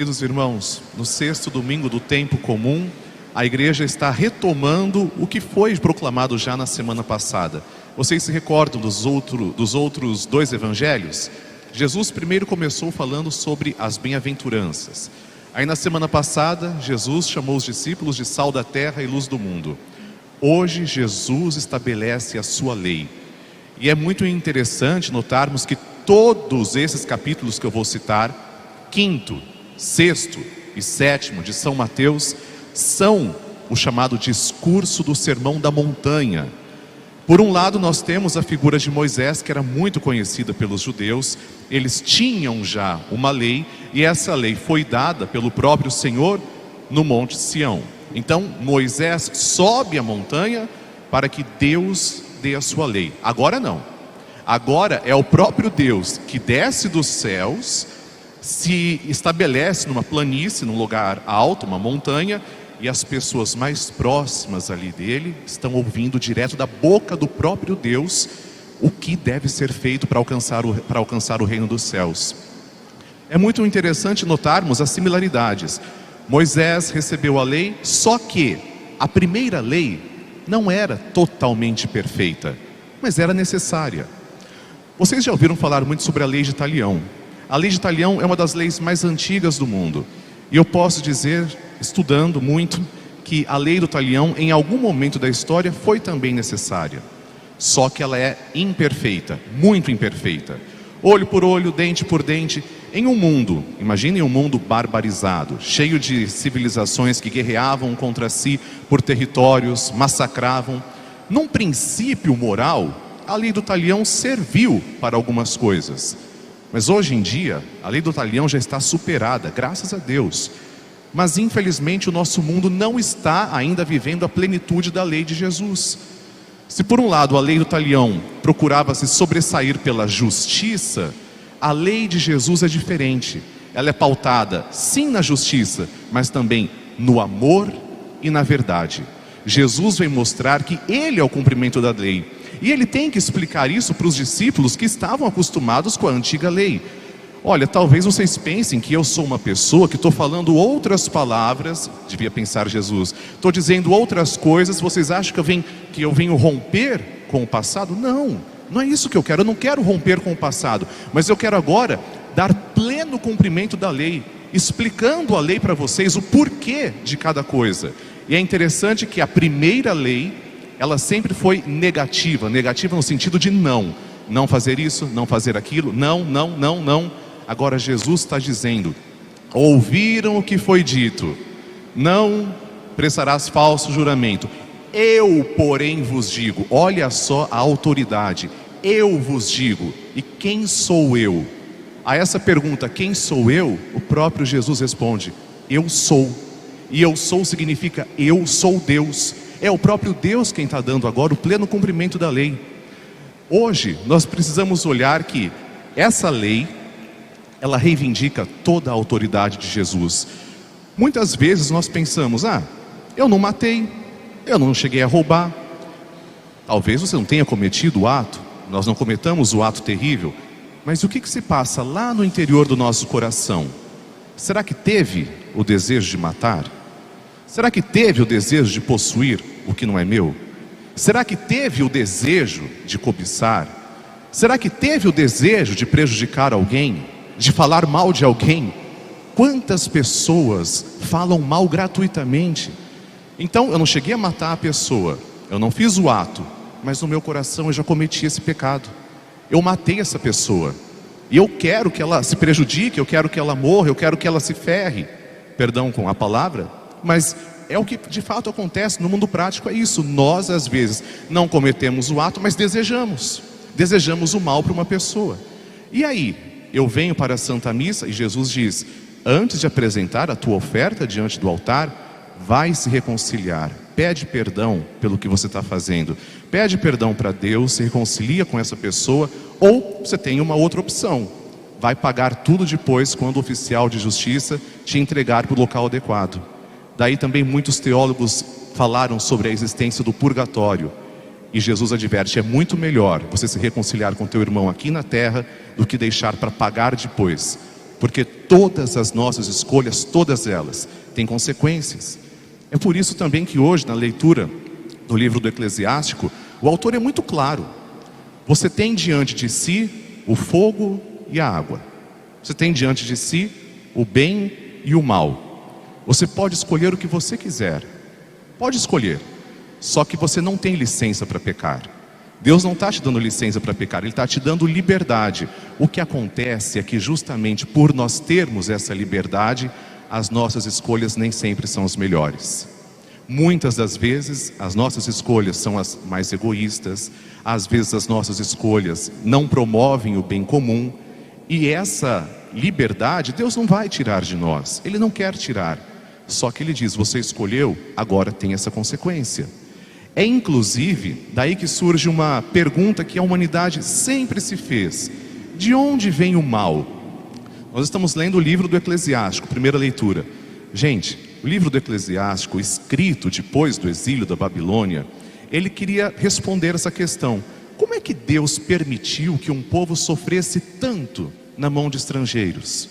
Queridos irmãos, no sexto domingo do tempo comum, a igreja está retomando o que foi proclamado já na semana passada. Vocês se recordam dos outros dois evangelhos? Jesus primeiro começou falando sobre as bem-aventuranças. Aí na semana passada, Jesus chamou os discípulos de sal da terra e luz do mundo. Hoje, Jesus estabelece a sua lei. E é muito interessante notarmos que todos esses capítulos que eu vou citar, quinto, sexto e sétimo de São Mateus, são o chamado discurso do Sermão da Montanha. Por um lado, nós temos a figura de Moisés, que era muito conhecida pelos judeus. Eles tinham já uma lei, e essa lei foi dada pelo próprio Senhor no Monte Sião. Então, Moisés sobe a montanha para que Deus dê a sua lei. Agora não. Agora é o próprio Deus que desce dos céus, se estabelece numa planície, num lugar alto, uma montanha, e as pessoas mais próximas ali dele estão ouvindo direto da boca do próprio Deus o que deve ser feito para alcançar o reino dos céus. É muito interessante notarmos as similaridades. Moisés recebeu a lei, só que a primeira lei não era totalmente perfeita, mas era necessária. Vocês já ouviram falar muito sobre a lei de Talião. A lei de Talião é uma das leis mais antigas do mundo. E eu posso dizer, estudando muito, que a lei do Talião, em algum momento da história, foi também necessária. Só que ela é imperfeita, muito imperfeita. Olho por olho, dente por dente. Em um mundo, imaginem um mundo barbarizado, cheio de civilizações que guerreavam contra si por territórios, massacravam. Num princípio moral, a lei do Talião serviu para algumas coisas. Mas hoje em dia, a lei do Talião já está superada, graças a Deus. Mas infelizmente o nosso mundo não está ainda vivendo a plenitude da lei de Jesus. Se por um lado a lei do Talião procurava se sobressair pela justiça, a lei de Jesus é diferente. Ela é pautada sim na justiça, mas também no amor e na verdade. Jesus vem mostrar que Ele é o cumprimento da lei. E Ele tem que explicar isso para os discípulos que estavam acostumados com a antiga lei. Olha, talvez vocês pensem que eu sou uma pessoa que estou falando outras palavras, devia pensar Jesus, estou dizendo outras coisas, vocês acham que eu venho romper com o passado? Não, não é isso que eu quero, eu não quero romper com o passado, mas eu quero agora dar pleno cumprimento da lei, explicando a lei para vocês, o porquê de cada coisa. E é interessante que a primeira lei, ela sempre foi negativa no sentido de não fazer isso, não fazer aquilo, não. Agora Jesus está dizendo, ouviram o que foi dito, não prestarás falso juramento. Eu, porém, vos digo, olha só a autoridade, eu vos digo, e quem sou eu? A essa pergunta, quem sou eu? O próprio Jesus responde, eu sou. E eu sou significa eu sou Deus. É o próprio Deus quem está dando agora o pleno cumprimento da lei. Hoje nós precisamos olhar que essa lei, ela reivindica toda a autoridade de Jesus. Muitas vezes nós pensamos, eu não matei, eu não cheguei a roubar. Talvez você não tenha cometido o ato, nós não cometamos o ato terrível, mas o que se passa lá no interior do nosso coração? Será que teve o desejo de matar? Será que teve o desejo de possuir o que não é meu? Será que teve o desejo de cobiçar? Será que teve o desejo de prejudicar alguém? De falar mal de alguém? Quantas pessoas falam mal gratuitamente? Então eu não cheguei a matar a pessoa, eu não fiz o ato, mas no meu coração eu já cometi esse pecado. Eu matei essa pessoa, e eu quero que ela se prejudique, eu quero que ela morra, eu quero que ela se ferre. Perdão com a palavra, mas é o que de fato acontece no mundo prático, é isso. Nós às vezes não cometemos o ato, mas desejamos o mal para uma pessoa. E aí, eu venho para a Santa Missa e Jesus diz, antes de apresentar a tua oferta diante do altar, vai se reconciliar, pede perdão pelo que você está fazendo, pede perdão para Deus, se reconcilia com essa pessoa, ou você tem uma outra opção, vai pagar tudo depois quando o oficial de justiça te entregar para o local adequado. Daí também muitos teólogos falaram sobre a existência do purgatório. E Jesus adverte, é muito melhor você se reconciliar com teu irmão aqui na terra do que deixar para pagar depois. porque todas as nossas escolhas, todas elas, têm consequências. É por isso também que hoje, na leitura do livro do Eclesiástico, o autor é muito claro. Você tem diante de si o fogo e a água. Você tem diante de si o bem e o mal. Você pode escolher o que você quiser. Pode escolher. Só que você não tem licença para pecar. Deus não está te dando licença para pecar, Ele está te dando liberdade. O que acontece é que justamente por nós termos essa liberdade, as nossas escolhas nem sempre são as melhores. Muitas das vezes as nossas escolhas são as mais egoístas, às vezes as nossas escolhas não promovem o bem comum, e essa liberdade Deus não vai tirar de nós, Ele não quer tirar, só que Ele diz, você escolheu, agora tem essa consequência. É inclusive daí que surge uma pergunta que a humanidade sempre se fez: de onde vem o mal? Nós estamos lendo o livro do Eclesiástico, primeira leitura. Gente, o livro do Eclesiástico, escrito depois do exílio da Babilônia, ele queria responder essa questão: como é que Deus permitiu que um povo sofresse tanto na mão de estrangeiros?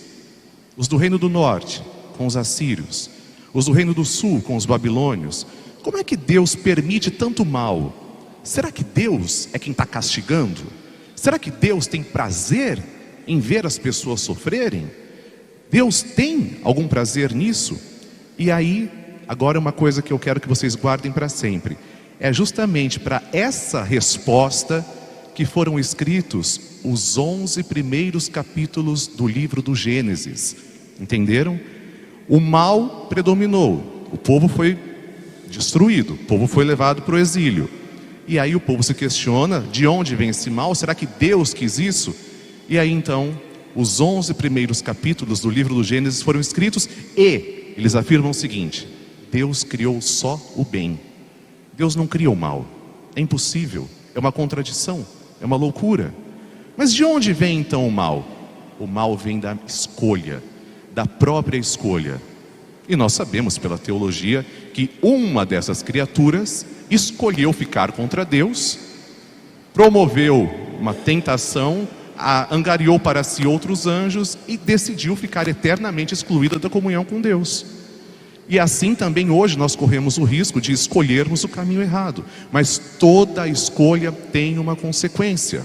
Os do reino do norte com os assírios, os do reino do sul com os babilônios. Como é que Deus permite tanto mal? Será que Deus é quem está castigando? Será que Deus tem prazer em ver as pessoas sofrerem? Deus tem algum prazer nisso? E aí, agora uma coisa que eu quero que vocês guardem para sempre. É justamente para essa resposta que foram escritos os 11 primeiros capítulos do livro do Gênesis. Entenderam? O mal predominou, o povo foi destruído, o povo foi levado para o exílio. E aí o povo se questiona, de onde vem esse mal? Será que Deus quis isso? E aí então, os 11 primeiros capítulos do livro do Gênesis foram escritos e eles afirmam o seguinte: Deus criou só o bem. Deus não criou o mal. É impossível, é uma contradição, é uma loucura. Mas de onde vem então o mal? O mal vem da escolha, da própria escolha. E nós sabemos pela teologia que uma dessas criaturas escolheu ficar contra Deus, promoveu uma tentação, angariou para si outros anjos e decidiu ficar eternamente excluída da comunhão com Deus. E assim também hoje nós corremos o risco de escolhermos o caminho errado. Mas toda escolha tem uma consequência.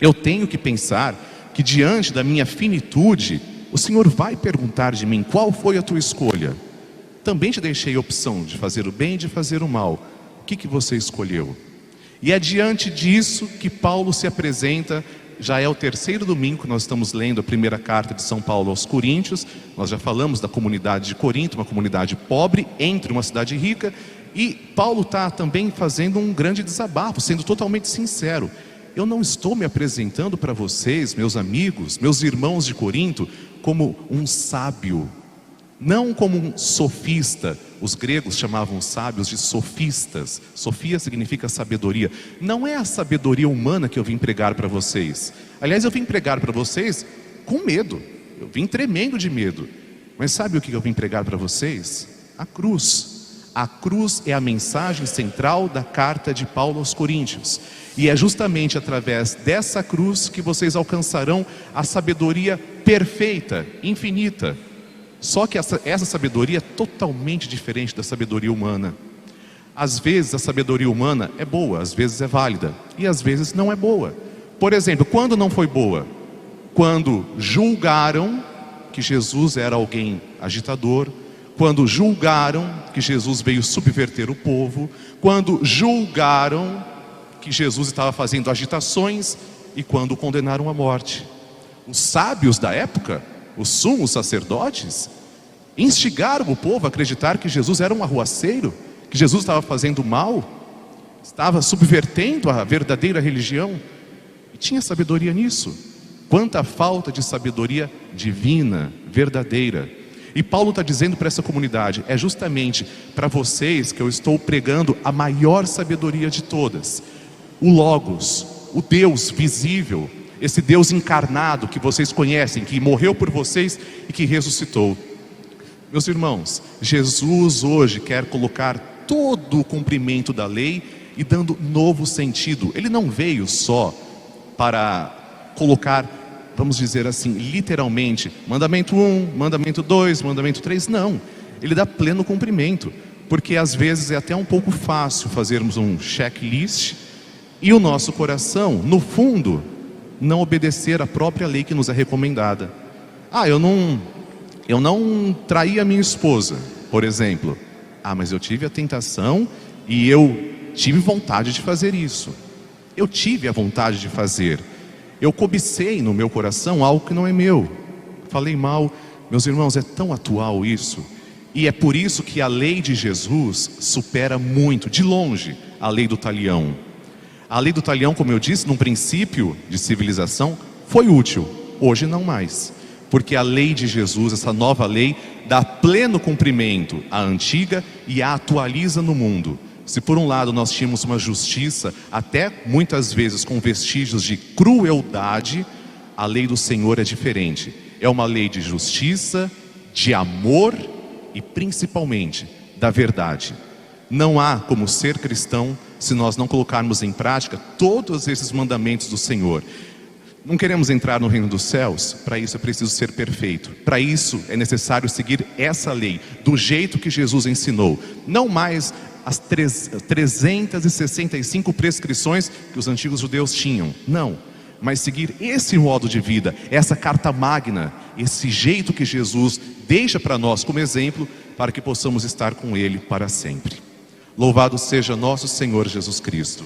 Eu tenho que pensar que diante da minha finitude, o Senhor vai perguntar de mim: qual foi a tua escolha? Também te deixei a opção de fazer o bem e de fazer o mal. O que você escolheu? E é diante disso que Paulo se apresenta. Já é o terceiro domingo que nós estamos lendo a primeira carta de São Paulo aos Coríntios. Nós já falamos da comunidade de Corinto, uma comunidade pobre entre uma cidade rica. E Paulo está também fazendo um grande desabafo, sendo totalmente sincero. Eu não estou me apresentando para vocês, meus amigos, meus irmãos de Corinto, como um sábio, não como um sofista. Os gregos chamavam os sábios de sofistas. Sofia significa sabedoria. Não é a sabedoria humana que eu vim pregar para vocês. Aliás, eu vim pregar para vocês com medo. Eu vim tremendo de medo. Mas sabe o que eu vim pregar para vocês? A cruz. A cruz é a mensagem central da carta de Paulo aos Coríntios. E é justamente através dessa cruz que vocês alcançarão a sabedoria perfeita, infinita. Só que essa sabedoria é totalmente diferente da sabedoria humana. Às vezes a sabedoria humana é boa, às vezes é válida, e às vezes não é boa. Por exemplo, quando não foi boa? Quando julgaram que Jesus era alguém agitador, quando julgaram que Jesus veio subverter o povo, quando julgaram que Jesus estava fazendo agitações e quando o condenaram à morte. Os sábios da época, os sumos sacerdotes, instigaram o povo a acreditar que Jesus era um arruaceiro, que Jesus estava fazendo mal, estava subvertendo a verdadeira religião. E tinha sabedoria nisso. Quanta falta de sabedoria divina, verdadeira. E Paulo está dizendo para essa comunidade: é justamente para vocês que eu estou pregando a maior sabedoria de todas. O Logos, o Deus visível, esse Deus encarnado que vocês conhecem, que morreu por vocês e que ressuscitou. Meus irmãos, Jesus hoje quer colocar todo o cumprimento da lei e dando novo sentido. Ele não veio só para colocar vamos dizer assim, literalmente, mandamento 1, mandamento 2, mandamento 3, não. Ele dá pleno cumprimento, porque às vezes é até um pouco fácil fazermos um checklist e o nosso coração, no fundo, não obedecer à própria lei que nos é recomendada. Eu não traí a minha esposa, por exemplo. Mas eu tive a tentação e eu tive vontade de fazer isso. Eu tive a vontade de fazer. Eu cobicei no meu coração algo que não é meu. Falei mal. Meus irmãos, é tão atual isso. E é por isso que a lei de Jesus supera muito, de longe, a lei do talião. A lei do talião, como eu disse, num princípio de civilização, foi útil. Hoje não mais. Porque a lei de Jesus, essa nova lei, dá pleno cumprimento à antiga e a atualiza no mundo. Se por um lado nós tínhamos uma justiça, até muitas vezes com vestígios de crueldade, a lei do Senhor é diferente. É uma lei de justiça, de amor e principalmente da verdade. Não há como ser cristão se nós não colocarmos em prática todos esses mandamentos do Senhor. Não queremos entrar no reino dos céus, para isso é preciso ser perfeito. Para isso é necessário seguir essa lei, do jeito que Jesus ensinou. Não mais as 365 prescrições que os antigos judeus tinham. Não, mas seguir esse modo de vida, essa carta magna, esse jeito que Jesus deixa para nós como exemplo, para que possamos estar com Ele para sempre. Louvado seja nosso Senhor Jesus Cristo.